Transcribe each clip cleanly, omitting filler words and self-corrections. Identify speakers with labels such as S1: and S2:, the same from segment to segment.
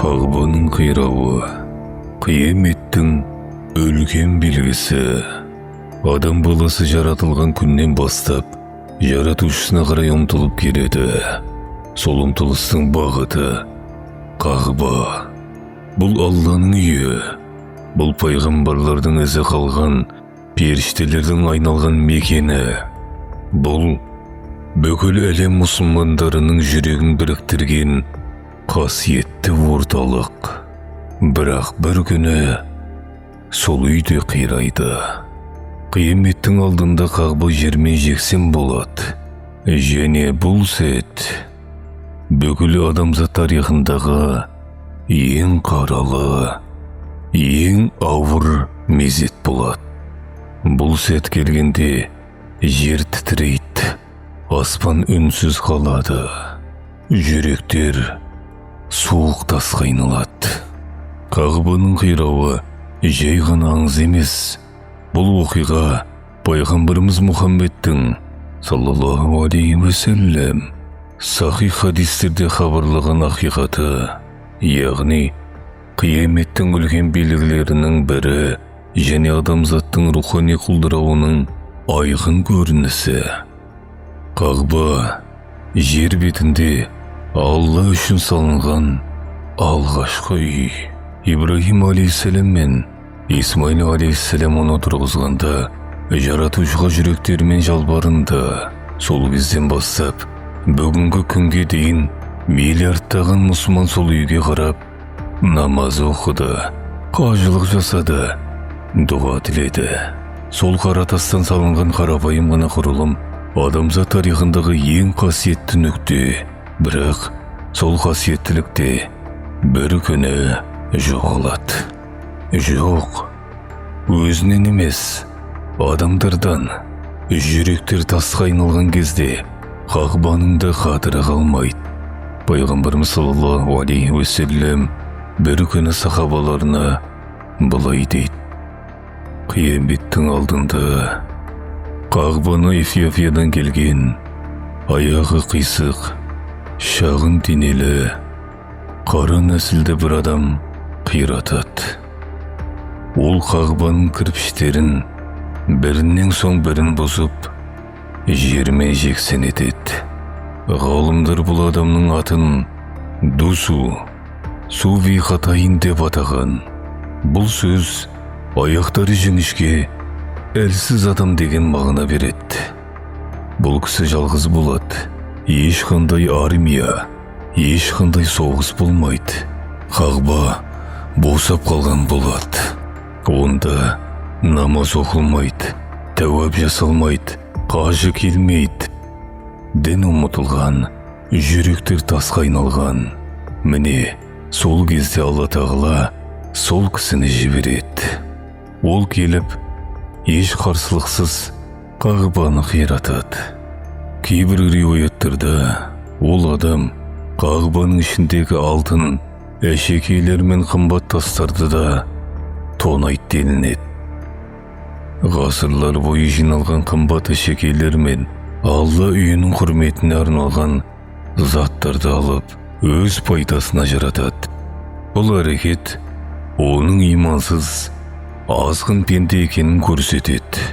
S1: Қағбаның қирауы, қияметтің үлкен белгісі. Адам баласы жаратылған күннен бастап жаратушысына қарай ұмтылып келеді. Сол ұмтылыстың бағыты Қағба. Бұл Алланың үйі. Бұл пайғамбарлардың ізі қалған, періштелердің айналған мекені. Бұл бүкіл әлем мұсылмандарының жүрегін біріктірген қасиетті орталық. Бірақ бір күні сол үйде қирайды. Қияметтің алдында Қағба жермен-жексен болады. Және бұл сәт бүкіл адамзат тарихындағы ең қаралы, ең ауыр мезет болады. Бұл сәт келгенде жер тітірейді, аспан үнсіз қалады, жүректер суық тасқа айналады. Қағбаның қирауы жай ғана аңыз емес. Бұл оқиға пайғамбарымыз Мұхаммедтің саллаллаху алейхи уассалам сахих хадистерде хабарлаған ақиқаты, яғни қияметтің үлкен белгілерінің бірі және адамзаттың рухани құлдырауының айқын көрінісі. Қағба жер бетінде Алла үшін салынған алғашқы үй. Ибрахим алейхиссалам мен Исмаил алейхиссалам оны тұрғызғанда жаратушыға жүректерімен жалбарынды. Сол кезден бастап бүгінгі күнге дейін миллиардтаған мұсылман сол үйге қарап намаз оқыды, қажылық жасады, дұға тіледі. Сол қара тастан салынған қарапайым ғана құрылым адамзат тарихындағы ең қасиетті нүкте. Бірақ сол қасиеттілікте бір күні жоғалады. Жоқ, өзінен емес, адамдардан. Жүректер тасқа айналған кезде Қағбаның да қадірі қалмайды. Пайғамбарымыз саллаллаху алейхи уассалам бір күні сахабаларына былай дейді: қияметтің алдында Қағбаны Эфиопиядан келген, аяғы қисық, шағын денелі, қара нәсілді бір адам қиратады. Ол Қағбаның кірпіштерін бірінен соң бірін бұзып, жермен жексен етеді. Ғалымдар бұл адамның атын Дусу, Суви Қатайын деп атаған. Бұл сөз аяқтары жіңішке, әлсіз адам деген мағына береді. Бұл кісі жалғыз болады. Ешқандай армия, ешқандай соғыс болмайды. Қағба босап қалған болады. Онда намаз оқылмайды, тәуап жасалмайды, қажы келмейді. Дін ұмытылған, жүректер тасқа айналған. Міне, сол кезде Алла тағала сол кісіні жібереді. Ол келіп, еш қарсылықсыз Қағбаны қиратады. Кейбір риуаяттарда ол адам Қағбаның ішіндегі алтын, әшекейлер мен қымбат тастарды да тонайды делінеді. Ғасырлар бойы жиналған қымбат әшекейлер мен Алла үйінің құрметіне арналған заттарды алып, өз пайдасына жаратады. Бұл әрекет оның имансыз, азғын пенде екенін көрсетеді.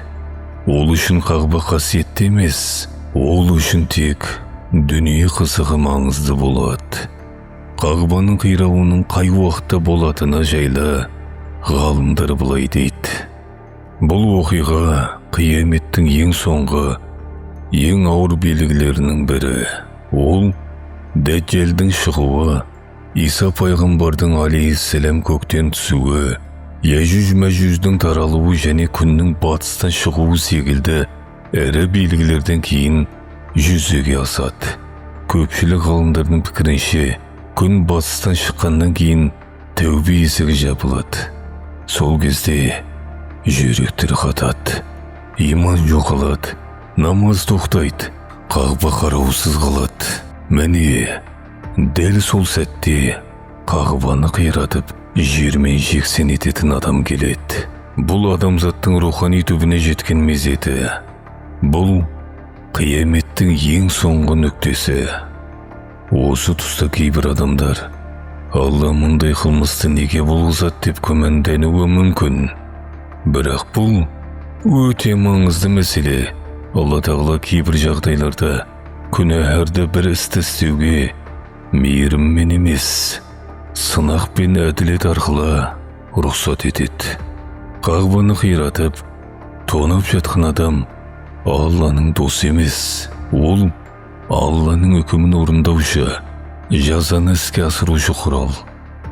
S1: Ол үшін Қағба қасиетті емес, ол үшін тек дүние қызығы маңызды болады. Қағбаның қирауының қай уақытта болатыны жайлы ғалымдар былай дейді: бұл оқиға қияметтің ең соңғы, ең ауыр белгілерінің бірі. Ол Дәджәлдің шығуы, Иса пайғамбардың алейхиссалам көктен түсуі, Яжуж-Мәжуждің таралуы және күннің батыстан шығуы секілді ірі белгілерден кейін жүзеге асады. Көпшілік ғалымдардың пікірінше, күн батыстан шыққаннан кейін тәубе есігі жабылады. Сол кезде жүректер қатады, иман жоғалады, намаз тоқтайды, Қағба қараусыз қалады. Міне, дәл сол сәтте Қағбаны қиратып, жермен жексен ететін адам келеді. Бұл адамзаттың рухани түбіне жеткен мезеті. Бұл қияметтің ең соңғы нүктесі. Осы тұста кейбір адамдар Алла мындай кылмысты неге болгузат деп күмәнденүүгө мүмкүн. Бирок бул өтө маңызды маселе. Алла Тағала кейбір жагдайларда күнәһәрді бір істі істеуге мейіріммен емес, сынақ пен әділет арқылы рұқсат етеді. Қағбаны қиратып, тонап жатқан адам Алланың досы емес. Ол Алланың үкімін орындаушы, жазаны іске асырушы құрал.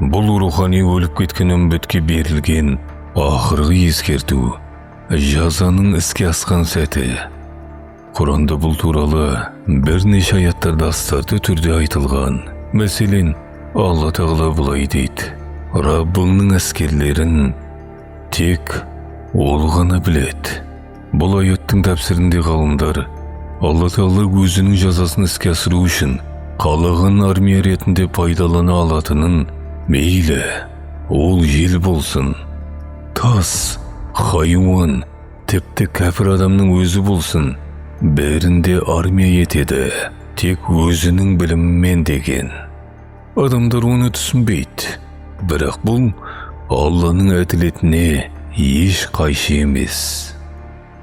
S1: Бұл рухани өліп кеткен үмбетке берілген ақырғы ескерту, жазаның іске асқан сәті. Құранда бұл туралы бірнеше аяттарда астарлы түрде айтылған. Мәселен, Алла Тағала былай дейді: Раббыңның әскерлерін тек ол ғана біледі. Бұл аяттың тәпсірінде ғалымдар Алла Тағала өзінің жазасын іске асыру үшін қалаған армия ретінде пайдалана алатынын, мейлі ол жел болсын, тас, хайуан, тіпті кәпір адамның өзі болсын, бәрінде армия етеді, тек өзінің білімімен деген. Адамдар оны түсінбейді, бірақ бұл Алланың әділетіне еш қайшы емес.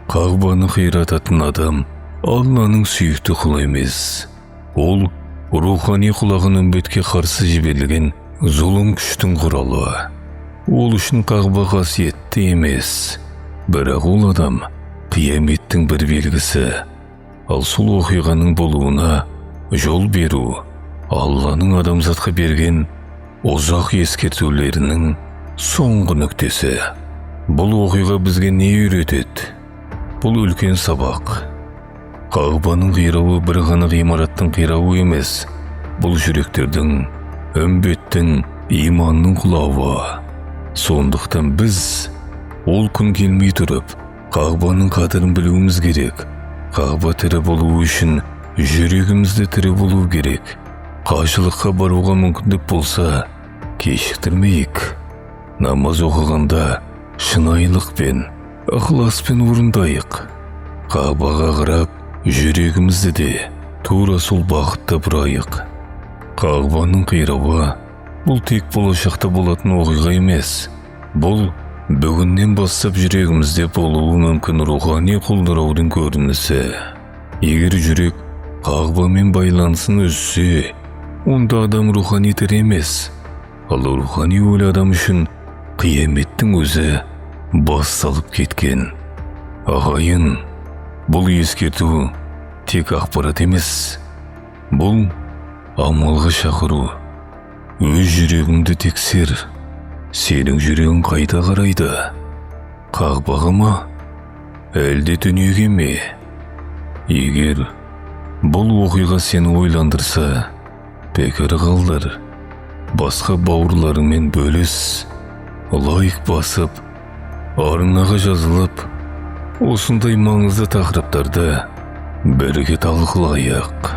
S1: Қағбаны қирататын адам Алланың сүйікті құлы емес. Ол рухани құлаған үмбетке қарсы жіберілген зұлым күштің құралы. Ол үшін Қағба қасиетті емес, бірақ ол адам қияметтің бір белгісі. Ал сол оқиғаның болуына жол беру Алланың адамзатқа берген ұзақ ескертулерінің соңғы нүктесі. Бұл оқиға бізге не үйретеді? Бұл үлкен сабақ. Қағбаның қирауы бір ғана ғимараттың қирауы емес, бұл жүректердің, үмбеттің, иманның құлауы. Сондықтан біз ол күн келмей тұрып Қағбаның қадірін білуіміз керек. Қағба тірі болу үшін жүрегімізде тірі болу керек. Қажылыққа баруға мүмкіндік болса, кешіктірмейік. Намаз оқығанда шынайылықпен, ықыласпен орындайық. Қағбаға қарап, жүрегімізді де тура сол бағытта бұрайық. Қағбаның қирауы бұл тек болашақта болатын оқиға емес. Бұл бүгіннен бастап жүрегімізде болуы мүмкін рухани құлдыраудың көрінісі. Егер жүрек Қағбамен байланысын үзсе, онда адам рухани тірі емес. Ал рухани өлі адам үшін қияметтің өзі басталып кеткен. Ағайын, бұл ескерту тек ақпарат емес. Бұл амалға шақыру. Өз жүрегіңді тексер. Сенің жүрегің қайда қарайды? Қағбаға ма? Әлде дүниеге ме? Егер бұл оқиға сені ойландырса, бекер қалдыр. Басқа бауырларыңмен бөліс, лайк басып, арнаға жазылып, осындай маңызды тақырыптарды бірге талқылайық.